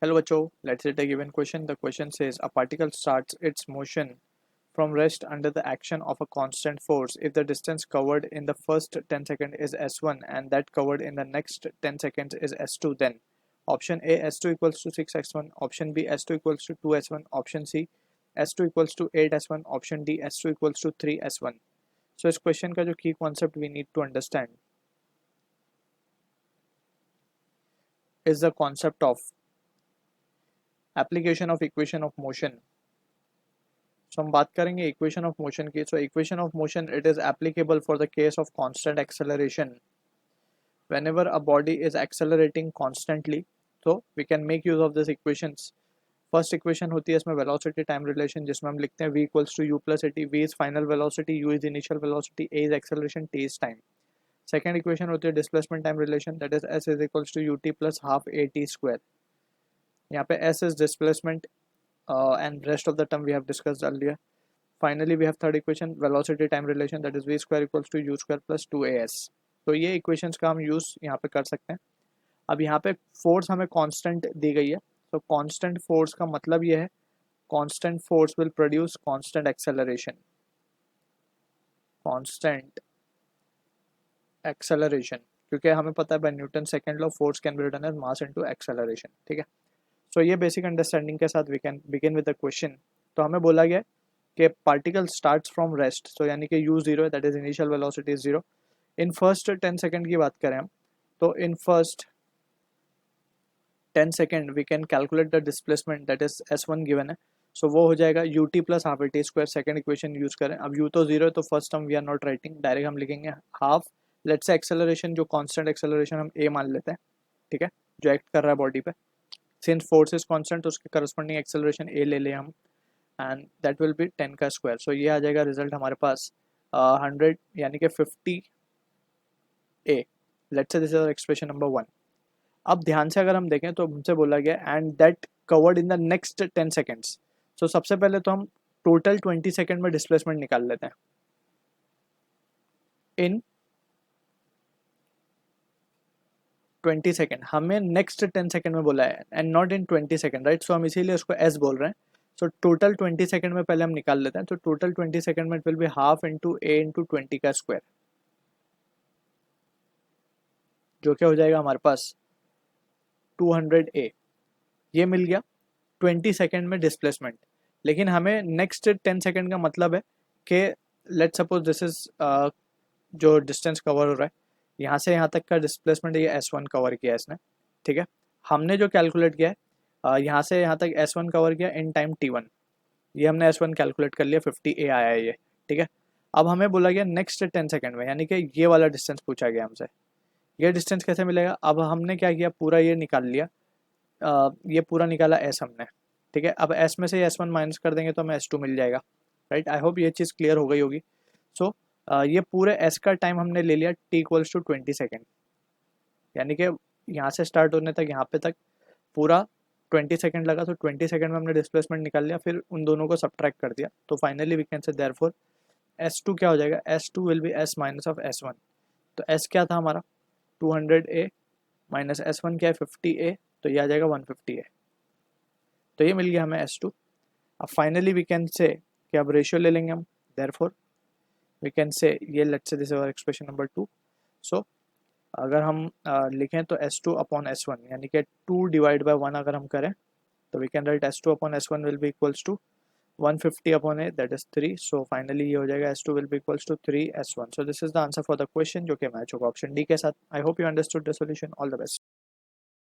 Hello bachcho, let's take a given question. The question says a particle starts its motion from rest under the action of a constant force if the distance covered in the first 10 seconds is s1 and that covered in the next 10 seconds is s2, then option A s2 equals to 6s1, option B s2 equals to 2s1, option C s2 equals to 8s1, option D s2 equals to 3s1. So इस question का जो key concept we need to understand is the concept of application of equation of motion. So हम बात करेंगे equation of motion की. So equation of motion, it is applicable for the case of constant acceleration. Whenever a body is accelerating constantly, so we can make use of these equations. First equation होती है इसमें velocity time relation, जिसमें हम लिखते हैं v equals to u plus at. V is final velocity, u is initial velocity, a is acceleration, t is time. Second equation होती है displacement time relation, that is s is equals to ut plus half at square. यहाँ पे s is displacement and rest of the term we have discussed earlier. Finally we have third equation, velocity time relation, that is v square equals to u square plus 2as. तो ये equations का हम use यहाँ पे कर सकते हैं. अब यहाँ पे force हमें constant दी गई है, तो constant force का मतलब ये है constant force will produce constant acceleration. Constant acceleration, क्योंकि हमें पता है by Newton second law force can be written as mass into acceleration. ठीक है. So ये basic understanding के साथ we can begin with the question. तो हमें बोला गया कि particle starts from rest, so यानी कि u0 है, that is initial velocity is 0. In first 10 second की बात करें हम, तो in first 10 second we can calculate the displacement, that is s1 given है, so वो हो जाएगा ut plus half at square. second equation use करें, अब u तो 0 है तो first term we are not writing, direct हम लिखेंगे half, let's say acceleration जो constant acceleration हम a मान लेते हैं, ठीक है, जो act कर रहा है body पे, since force is constant तो उसके corresponding acceleration a ले लें हम, and that will be 10 का square. so ये आ जाएगा result हमारे पास 100 यानी कि 50 a. let's say this is our expression number 1. अब ध्यान से अगर हम देखें तो हमसे बोला गया and that covered in the next 10 seconds. So सबसे पहले तो हम टोटल 20 सेकेंड में डिस्प्लेसमेंट निकाल लेते हैं. इन 20 सेकेंड हमें नेक्स्ट 10 सेकेंड में बोला है and not in 20 second, right. So हम इसीलिए उसको एस बोल रहे हैं. सो टोटल 20 सेकेंड में पहले हम निकाल लेते हैं. तो टोटल 20 सेकेंड में it will be half into A into 20 का स्क्वायर, जो क्या हो जाएगा हमारे पास 200 a. ये मिल गया 20 सेकेंड में डिस्प्लेसमेंट. लेकिन हमें नेक्स्ट 10 सेकेंड का मतलब है कि लेट्स सपोज दिस इज जो डिस्टेंस कवर हो रहा है यहाँ से यहाँ तक का डिस्प्लेसमेंट, ये s1 कवर किया है इसने, ठीक है. हमने जो कैलकुलेट किया है यहाँ से यहाँ तक s1 कवर किया इन टाइम t1, ये हमने s1 कैलकुलेट कर लिया, 50 a आया है ये, ठीक है. अब हमें बोला गया नेक्स्ट 10 सेकेंड में, यानी कि ये वाला डिस्टेंस पूछा गया हमसे. ये डिस्टेंस कैसे मिलेगा, अब हमने क्या किया, पूरा ये निकाल लिया, ये पूरा निकाला s हमने, ठीक है. अब s में से s1 माइनस कर देंगे तो हमें s2 मिल जाएगा, राइट. आई होप ये चीज़ क्लियर हो गई होगी. सो ये पूरे s का टाइम हमने ले लिया t इक्वल्स टू 20 सेकेंड, यानी कि यहाँ से स्टार्ट होने तक यहाँ पे तक पूरा 20 सेकेंड लगा. तो 20 सेकेंड में हमने डिस्प्लेसमेंट निकाल लिया, फिर उन दोनों को सब्ट्रैक्ट कर दिया. तो finally we can say therefore s2 क्या हो जाएगा, s2 will be s minus of s1. तो s क्या था हमारा 200a माइनस s1 क्या है 50a, तो ये आ जाएगा 150a. तो ये मिल गया हमें s2. अब फाइनली वी कैन से कि अब रेशियो ले लेंगे हम, देयरफॉर वी कैन से ये let's say this is our expression number 2. So अगर हम लिखें तो s2 अपॉन s1 यानी कि 2 डिवाइड बाय 1 अगर हम करें तो we can write s2 upon s1 will be equals to 150 upon a, that is 3. So finally ये हो जाएगा s2 will be equals to 3s1. So this is the answer for the question, जो कि match होगा option D के साथ. I hope you understood the solution. All the best.